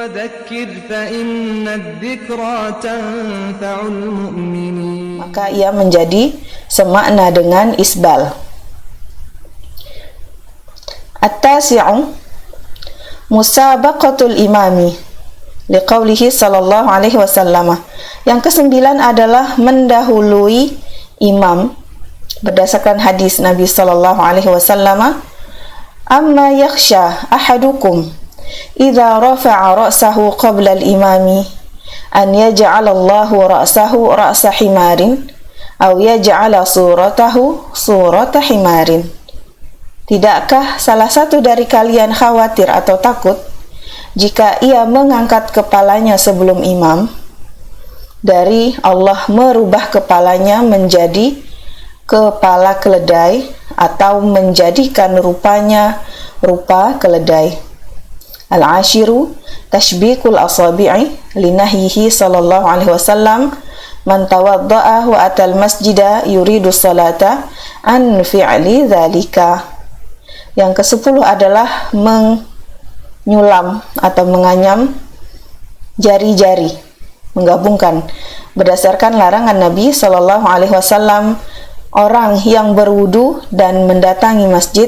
وذكر فإن الذكرى تنفع المؤمنين. Maka ia menjadi semakna dengan isbal. At-tasi'u musabaqatul imami liqaulihi sallallahu alaihi wasallam. Yang kesembilan adalah mendahului imam berdasarkan hadis Nabi sallallahu alaihi wasallam, amma yakhsha ahadukum idza rafa'a ra'sahu qabla al-imami an yaj'ala Allahu ra'sahu ra'sa himarin aw yaj'ala suratahu surata himarin. Tidakkah salah satu dari kalian khawatir atau takut jika ia mengangkat kepalanya sebelum imam, dari Allah merubah kepalanya menjadi kepala keledai atau menjadikan rupanya rupa keledai. Al-ashiru tashbikul asabi'i linahyihi sallallahu alaihi wasallam man tawadda'a wa atal masjida yuridu salata an fi'li dzalika. Yang ke-10 adalah menyulam atau menganyam jari-jari, menggabungkan berdasarkan larangan Nabi sallallahu alaihi wasallam orang yang berwudu dan mendatangi masjid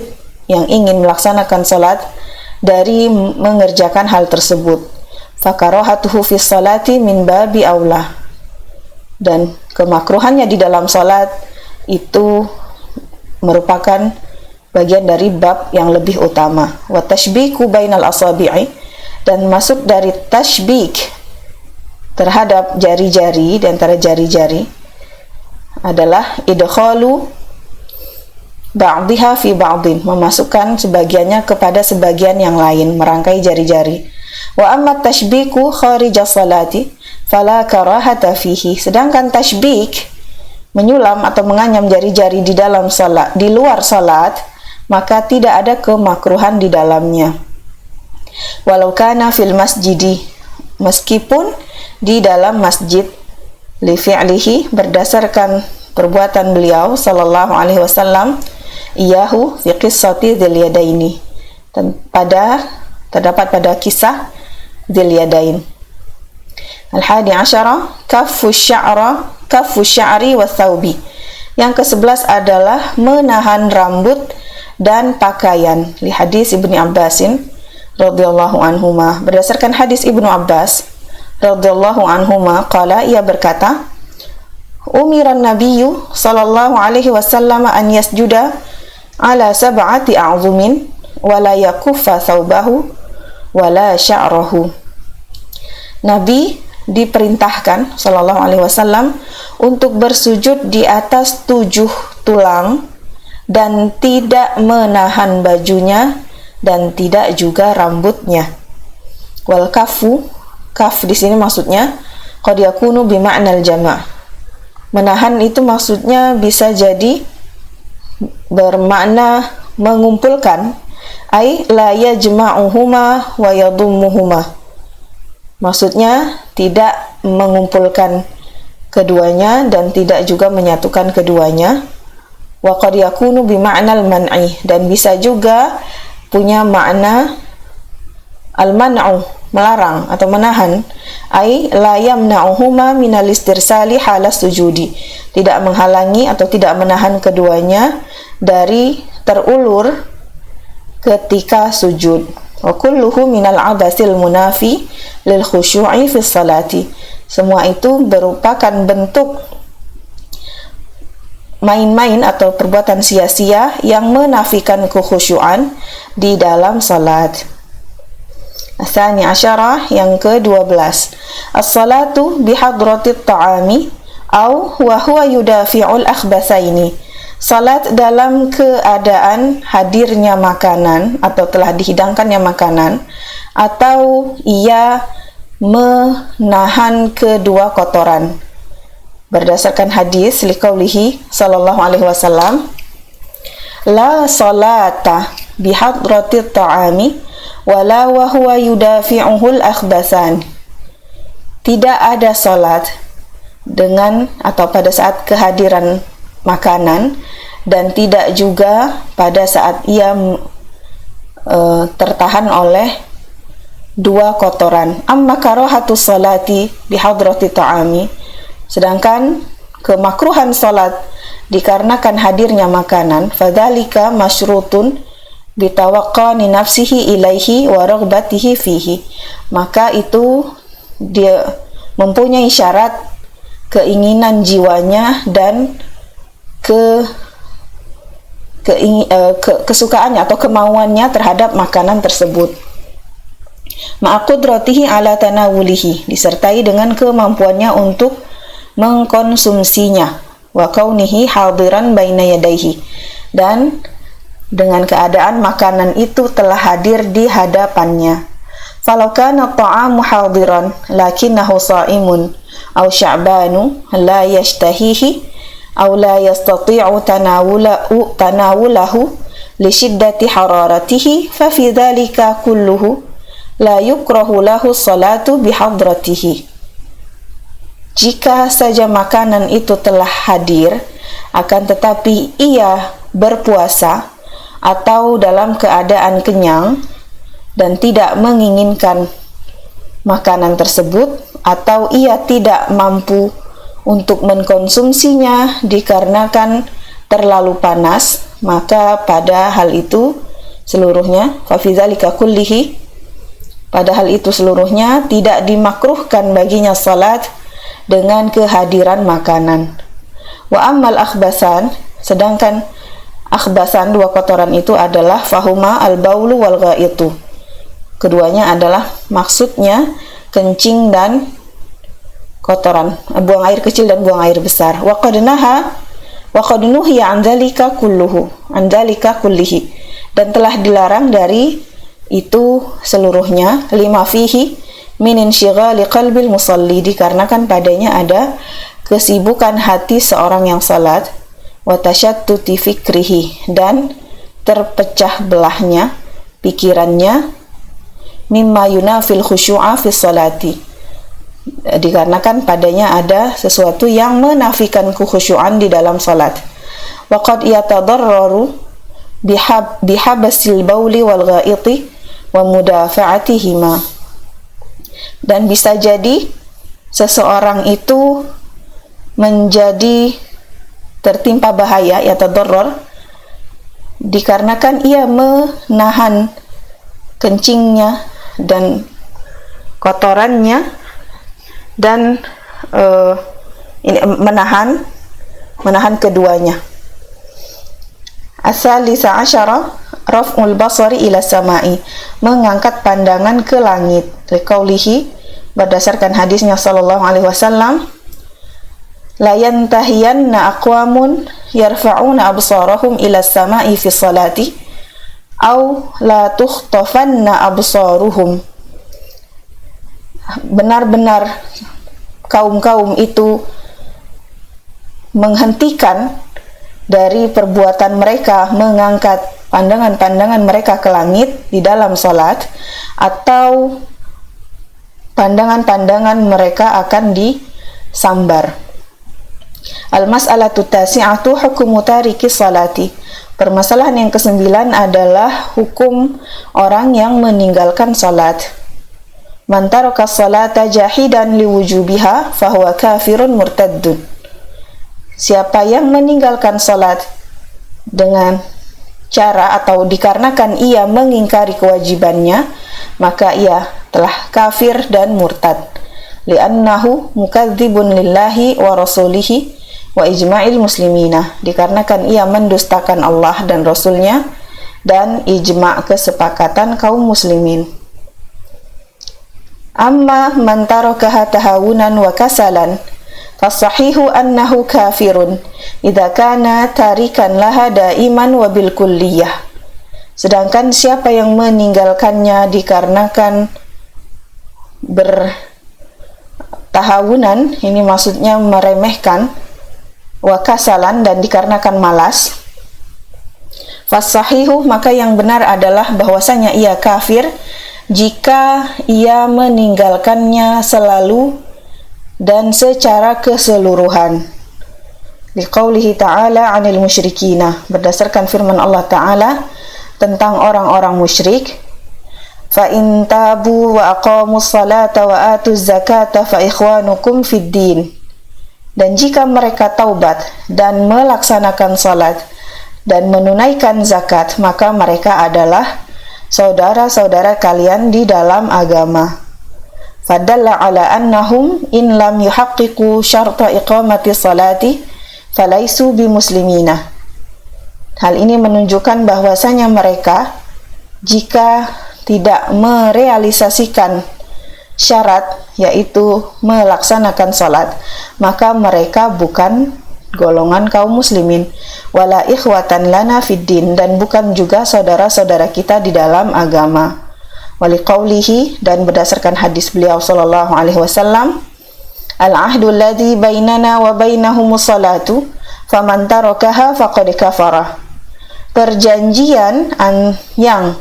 yang ingin melaksanakan salat dari mengerjakan hal tersebut. Fakarahatuhu fi salati min babi aula. Dan kemakruhannya di dalam salat itu merupakan bagian dari bab yang lebih utama. Wa tashbiku bainal asabi'i, dan masuk dari tashbik terhadap jari-jari, di antara jari-jari adalah idkhalu ba'dihha fi ba'din, memasukkan sebagiannya kepada sebagian yang lain, merangkai jari-jari. Wa amma tashbiku kharija salati fala karahata fihi. Sedangkan tashbik, menyulam atau menganyam jari-jari di dalam salat, di luar salat, maka tidak ada kemakruhan di dalamnya. Walau kana fil masjidi, meskipun di dalam masjid, li fi'lihi, berdasarkan perbuatan beliau sallallahu alaihi wasallam, iyahu fi qissati dzil yadaini, terdapat pada kisah dzil yadain. Al-hadi asyara kaffu sya'ri wa thawbi. Yang ke-11 adalah menahan rambut dan pakaian, li hadis Ibnu Abbasin radhiyallahu anhuma. Berdasarkan hadis Ibnu Abbas radhiyallahu anhuma, qala, ia berkata, umiran nabiyyu sallallahu alaihi wasallam an yasjuda ala sab'ati a'zumin wa la yakuffa thawbahu wa la sya'rahu. Nabi diperintahkan sallallahu alaihi wasallam untuk bersujud di atas 7 tulang dan tidak menahan bajunya dan tidak juga rambutnya. Wal kafu, kaf di sini maksudnya qad yakunu bi ma'nal jama'. Menahan itu maksudnya bisa jadi bermakna mengumpulkan, ai la yajma'uhuma wa yadhummuhuma. Maksudnya tidak mengumpulkan keduanya dan tidak juga menyatukan keduanya. Wa qad yakunu bi ma'nal man'i, dan bisa juga punya makna al-man'u, melarang atau menahan, ai la yamna'uhuma minal istirsali halas sujudi, tidak menghalangi atau tidak menahan keduanya dari terulur ketika sujud. Wa kulluhu minal abasil munafi lil khusyu'i fi salati. Semua itu merupakan bentuk main-main atau perbuatan sia-sia yang menafikan kekhusyuan di dalam salat. Tsani asyara, yang ke-12, as-salatu bihadratit ta'ami au wa huwa yudafi'ul akhbathaini. Salat dalam keadaan hadirnya makanan atau telah dihidangkannya makanan, atau ia menahan kedua kotoran. Berdasarkan hadis liqaulihi sallallahu alaihi wasallam, la salata bihadratit ta'ami wala wa huwa yudafi'uhul akhbathan. Tidak ada salat dengan atau pada saat kehadiran makanan, dan tidak juga pada saat ia tertahan oleh dua kotoran. Amma karahatu salati bihadrati ta'ami, sedangkan kemakruhan salat dikarenakan hadirnya makanan, fadzalika masyrutun bitawaqqani nafsihi ilaihi wa raghbatihi fihi, maka itu dia mempunyai syarat keinginan jiwanya dan kesukaannya atau kemauannya terhadap makanan tersebut. Ma'aqudratihi ala tanawulihi, disertai dengan kemampuannya untuk mengkonsumsinya, wa kaunihi hadiran baina yadaihi, dan dengan keadaan makanan itu telah hadir di hadapannya. Falau kana ta'amu hadiran lakinnahu sha'imun aw sya'banu la yashtahihi aw la yastati'u tanawulahu li shiddati hararatihi fa fi dhalika kulluhu la yukrahu lahu salatu bihadratihi. Jika saja makanan itu telah hadir, akan tetapi ia berpuasa atau dalam keadaan kenyang dan tidak menginginkan makanan tersebut, atau ia tidak mampu untuk mengkonsumsinya dikarenakan terlalu panas, maka pada hal itu seluruhnya, fa fi dzalika kullihi, pada hal itu seluruhnya tidak dimakruhkan baginya salat dengan kehadiran makanan. Wa ammal akhbasan, sedangkan akhbasan dua kotoran itu adalah fahuma al-baulu wal ghaitu, keduanya adalah maksudnya kencing dan kotoran, buang air kecil dan buang air besar. Wa qad nuhiya an dzalika kullihi, dan telah dilarang dari itu seluruhnya, lima fihi min insyighali qalbil musalli, dikarenakan padanya ada kesibukan hati seorang yang salat, wa tashattuti fikrihi, dan terpecah belahnya pikirannya, mimma yunafil khusyu'a fi salati, dikarenakan padanya ada sesuatu yang menafikan kekhusyuan di dalam salat. Wa qad yatadarraru bihabasil bauli wal ghaiti wa mudafa'atihima, dan bisa jadi seseorang itu menjadi tertimpa bahaya, yatadarrar, dikarenakan ia menahan kencingnya dan kotorannya, dan menahan keduanya. As-salisa asyara raf'ul basari ila samai, mengangkat pandangan ke langit, liqaulihi, berdasarkan hadisnya sallallahu alaihi wasallam, la yantahiyanna aqwamun yarfa'una absarahum ila samai fi salati aw la tukhtafanna absaruhum, benar-benar kaum-kaum itu menghentikan dari perbuatan mereka mengangkat pandangan-pandangan mereka ke langit di dalam salat, atau pandangan-pandangan mereka akan disambar. Al-mas'alatu tasi'atu hukumu tariki salati, permasalahan yang kesembilan adalah hukum orang yang meninggalkan salat. Man taraka salata jahidan liwujubiha fahuwa kafirun murtaddun, siapa yang meninggalkan salat dengan cara atau dikarenakan ia mengingkari kewajibannya, maka ia telah kafir dan murtad. Li'annahu mukadzibun lillahi wa rasulihi wa ijma'il muslimina, dikarenakan ia mendustakan Allah dan Rasulnya dan ijma' kesepakatan kaum muslimin. Amma man tarakaha tahawunan wa kasalan fasahihu annahu kafirun idza kana tarikan laha daiman wa bil kulliyah, sedangkan siapa yang meninggalkannya dikarenakan bertahawunan, ini maksudnya meremehkan, wa kasalan, dan dikarenakan malas, fasahihu, maka yang benar adalah bahwasanya ia kafir jika ia meninggalkannya selalu dan secara keseluruhan. Liqaulihi ta'ala 'anil musyrikina, berdasarkan firman Allah Ta'ala tentang orang-orang musyrik, fa in tabu wa aqamus salata wa atuz zakata fa ikhwanukum fid din. Dan jika mereka taubat dan melaksanakan salat dan menunaikan zakat, maka mereka adalah saudara-saudara kalian di dalam agama. Fadalla ala annahum in lam yuhaqqiqu syarta iqamati salati falaisu bimuslimina. Hal ini menunjukkan bahwasanya mereka jika tidak merealisasikan syarat, yaitu melaksanakan salat, maka mereka bukan golongan kaum muslimin. Wala ikhwatan lana fid din, dan bukan juga saudara-saudara kita di dalam agama. Waliqaulihi, dan berdasarkan hadis beliau sallallahu alaihi wasallam, al-ahdu alladhi bainana wa bainahumus salatu faman tarakaha faqad kafara. Perjanjian yang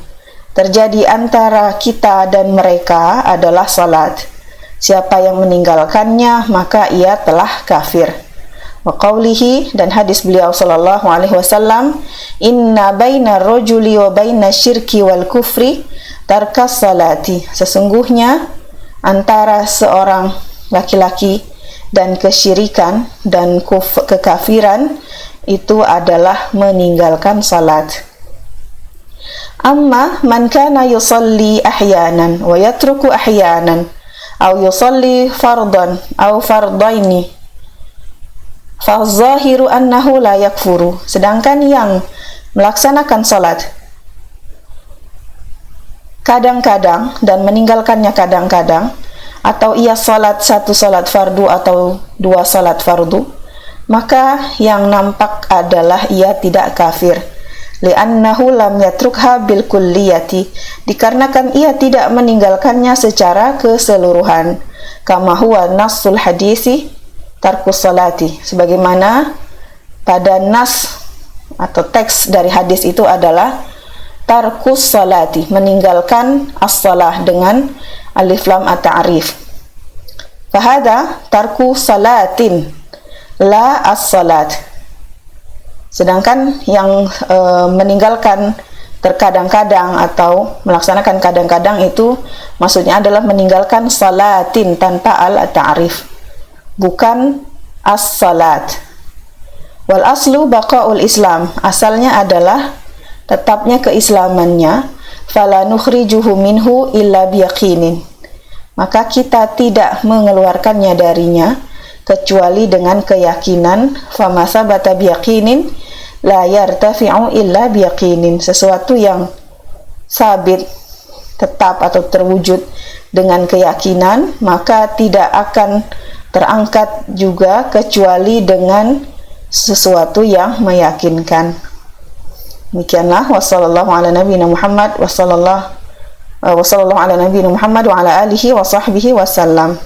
terjadi antara kita dan mereka adalah salat. Siapa yang meninggalkannya, maka ia telah kafir. Wa qawlihi, dan hadis beliau sallallahu alaihi wasallam, inna bainar rajuli wa bainas syirki wal kufri tarkas salati. Sesungguhnya antara seorang laki-laki dan kesyirikan dan kekafiran itu adalah meninggalkan salat. Amma man kana yusalli ahyanan wa yatruku ahyanan aw yusalli fardan aw fardaini fa zahiru annahu la yakfuru. Sedangkan yang melaksanakan salat kadang-kadang dan meninggalkannya kadang-kadang, atau ia salat satu salat fardu atau dua salat fardu, maka yang nampak adalah ia tidak kafir. Li'annahu lam yatrukha bil kulliyati, dikarenakan ia tidak meninggalkannya secara keseluruhan. Kama huwa nassul hadisi tarkus salati, sebagaimana pada nas atau teks dari hadis itu adalah tarkus salati, meninggalkan as-salah dengan alif lam at-ta'rif. Fahada tarku salatin la as-salat. Sedangkan yang meninggalkan terkadang-kadang atau melaksanakan kadang-kadang itu maksudnya adalah meninggalkan salatin tanpa al-ta'rif, bukan as-salat. Wal aslu baqaul Islam, asalnya adalah tetapnya keislamannya. Fala nukhrijuhu minhu illa biyaqinin, maka kita tidak mengeluarkannya darinya kecuali dengan keyakinan. Fama sabata biyaqinin la yartafi'u illa biyaqinin, sesuatu yang sabit, tetap atau terwujud dengan keyakinan, maka tidak akan terangkat juga kecuali dengan sesuatu yang meyakinkan. Demikianlah, wassallallahu ala nabiyina Muhammad wa sallallahu ala nabiyina Muhammad wa ala alihi wa sahbihi wasallam.